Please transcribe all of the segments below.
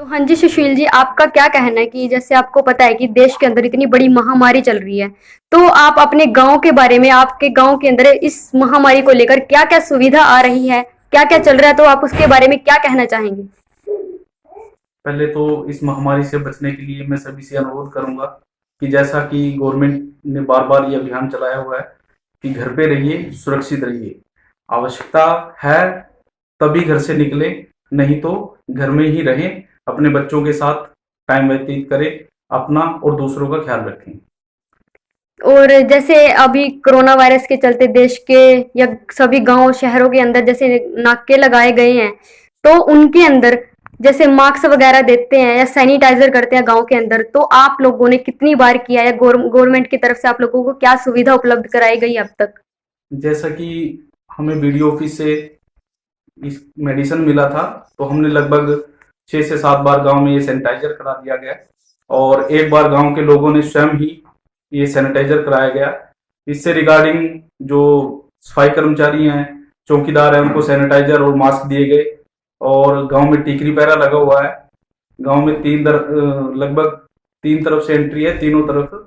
तो हाँ जी, सुशील जी, आपका क्या कहना है कि जैसे आपको पता है कि देश के अंदर इतनी बड़ी महामारी चल रही है, तो आप अपने गाँव के बारे में, आपके गाँव के अंदर इस महामारी को लेकर क्या-क्या सुविधा आ रही है, क्या-क्या चल रहा है, तो आप उसके बारे में क्या कहना चाहेंगे? पहले तो इस महामारी से बचने के लिए मैं सभी से अनुरोध करूंगा कि जैसा कि गवर्नमेंट ने बार बार ये अभियान चलाया हुआ है कि घर पे रहिए, सुरक्षित रहिए। आवश्यकता है तभी घर से निकले, नहीं तो घर में ही रहें, अपने बच्चों के साथ टाइम व्यतीत करें, अपना और दूसरों का ख्याल रखें। और जैसे अभी कोरोना वायरस के चलते देश के या सभी गांव शहरों के अंदर जैसे नाके लगाए गए हैं, तो उनके अंदर जैसे मास्क वगैरह देते हैं या सैनिटाइजर करते हैं गांव के अंदर, तो आप लोगों ने कितनी बार किया या गवर्नमेंट की तरफ से आप लोगों को क्या सुविधा उपलब्ध कराई गई अब तक? जैसा कि हमें बीडीओ ऑफिस से इस मेडिसिन मिला था, तो हमने लगभग 6 से 7 बार गांव में ये सैनिटाइजर करा दिया गया और एक बार गांव के लोगों ने स्वयं ही ये सैनिटाइजर कराया गया। इससे रिगार्डिंग जो सफाई कर्मचारी हैं, चौकीदार हैं, उनको सैनिटाइजर और मास्क दिए गए और गांव में टीकरी पहरा लगा हुआ है। गांव में लगभग 3 तरफ से एंट्री है, तीनों तरफ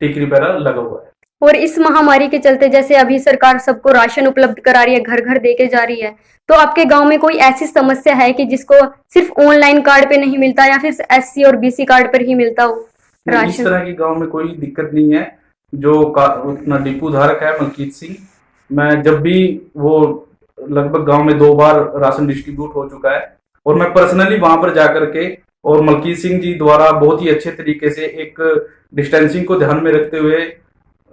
टीकरी पहरा लगा हुआ है। और इस महामारी के चलते जैसे अभी सरकार सबको राशन उपलब्ध करा रही है, घर घर देके जा रही है, तो आपके गांव में कोई ऐसी समस्या है कि जिसको सिर्फ ऑनलाइन कार्ड पे नहीं मिलता या फिर एससी और बीसी कार्ड पर ही मिलता हो इस राशन? तरह की गांव में कोई दिक्कत नहीं है। जो अपना डिपू धारक है मलकीत सिंह, मैं जब भी वो लगभग गांव में 2 बार राशन डिस्ट्रीब्यूट हो चुका है और मैं पर्सनली वहां पर जाकर के और मलकीत सिंह जी द्वारा बहुत ही अच्छे तरीके से एक डिस्टेंसिंग को ध्यान में रखते हुए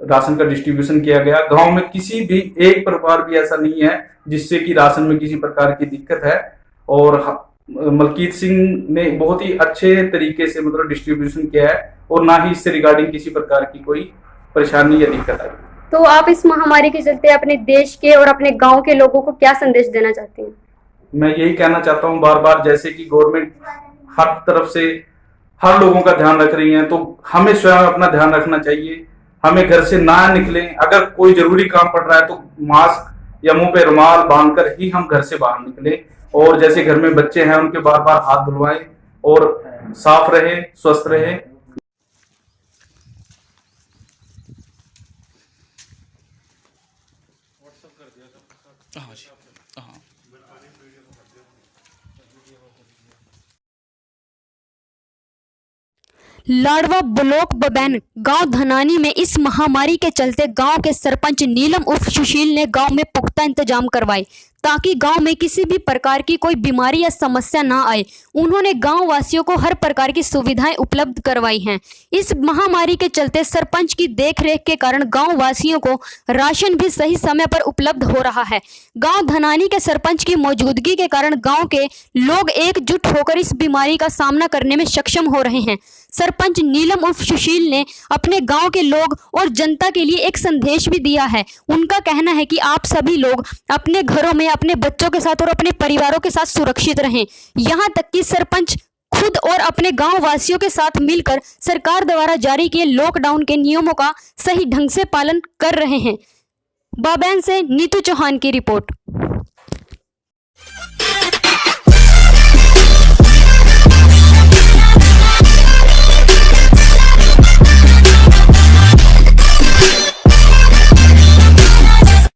राशन का डिस्ट्रीब्यूशन किया गया। गांव में किसी भी एक परिवार भी ऐसा नहीं है जिससे कि राशन में किसी प्रकार की दिक्कत है और मलकीत सिंह ने बहुत ही अच्छे तरीके से मतलब डिस्ट्रीब्यूशन किया है और ना ही इससे रिगार्डिंग किसी प्रकार की कोई परेशानी या दिक्कत आई। तो आप इस महामारी के चलते अपने देश के और अपने गांव के लोगों को क्या संदेश देना चाहते हैं? मैं यही कहना चाहता हूँ बार बार, जैसे कि गवर्नमेंट हर तरफ से हर लोगों का ध्यान रख रही है, तो हमें स्वयं अपना ध्यान रखना चाहिए। हमें घर से ना निकलें, अगर कोई जरूरी काम पड़ रहा है तो मास्क या मुंह पे रुमाल बांधकर ही हम घर से बाहर निकलें और जैसे घर में बच्चे हैं उनके बार बार हाथ धुलवाएं और साफ रहे, स्वस्थ रहे। हाँ जी। हाँ। लाडवा ब्लॉक बबैन गांव धनानी में इस महामारी के चलते गांव के सरपंच नीलम उर्फ सुशील ने गांव में पुख्ता इंतजाम करवाए ताकि गांव में किसी भी प्रकार की कोई बीमारी या समस्या ना आए। उन्होंने गांव वासियों को हर प्रकार की सुविधाएं उपलब्ध करवाई हैं। इस महामारी के चलते सरपंच की देखरेख के कारण गांव वासियों को राशन भी सही समय पर उपलब्ध हो रहा है। गांव धनानी के सरपंच की मौजूदगी के कारण गांव के लोग एकजुट होकर इस बीमारी का सामना करने में सक्षम हो रहे हैं। सरपंच नीलम उर्फ सुशील ने अपने गांव के लोग और जनता के लिए एक संदेश भी दिया है। उनका कहना है कि आप सभी लोग अपने घरों में अपने बच्चों के साथ और अपने परिवारों के साथ सुरक्षित रहें। यहाँ तक कि सरपंच खुद और अपने गांव वासियों के साथ मिलकर सरकार द्वारा जारी किए लॉकडाउन के नियमों का सही ढंग से पालन कर रहे हैं। बाबैन से नीतू चौहान की रिपोर्ट।